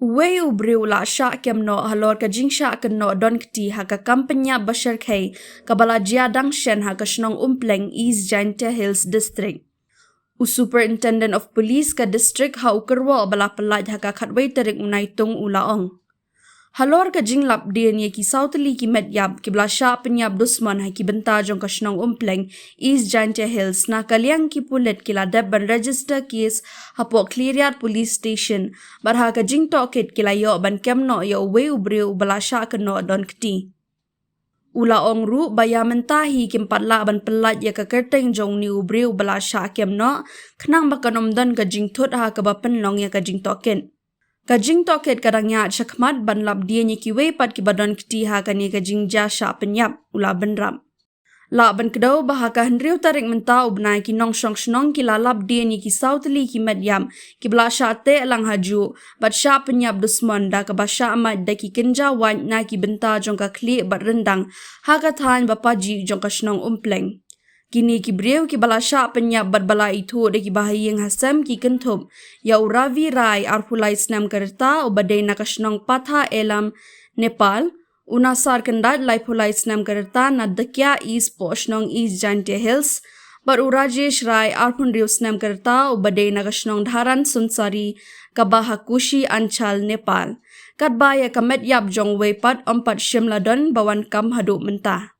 Uwei ula Shah no halor ka jingjia no don kti ha ka kampanya bashar khai kabala jiadang shen ha ka shnong Umpleng East Jaintia Hills district. Superintendent of Police ka district ha ukerwa bala pelaj ha ka khatwei tarik unai tung ulaong. Halor ka jinglap dia ni ki sautli ki medyap ki bla Shah pyniap dusman ha ki benta jong ka shnong Umpleng East Jaintia Hills na kaliang ki pulet ki la deb ban register case hapo cleariat police station bar ha ka jing toket ki la yo ban kemno yo uwei bala Shah no don kti. Ulaong ru baya mentahi ki patla ban pelaj ya ka kerteng jong ni bala Shah no khnang bakanom don ka jing thut ha ka ba penlong ya ka jing token. Kajing toket kadangnya syakmat ban lap dia ni kiwe pat ki badon kti ha kani kajing ja Shah pyniap ula benram. La ban kedau bah ka hendriu tarik mentau benai ki nong shong shnong ki la lap dia ni ki sautli ki medyam ki bla Shah te lang haju bat Shah pyniap dusman da ka ba Shah amat da ki kenja wan na ki benta jong ka kli bat rendang ha ka than ba paji jong ka shnong Umpleng. Kini ki breu ki bala Shah pyniap bat bala itu de ki bahayeng hasam ki kentup ya uravi rai arhulai snam kerta obadai na kashnong patha elam Nepal unasar kendat lai phulai snam kerta na dakya East Poshnong East Jaintia Hills bar urajesh rai arhun riu snam kerta obadai na kashnong dharan sunsari kabahakushi Anchal Nepal katbaya kamet yap jong wepat ompat shimladon bawan kam hadu mentah.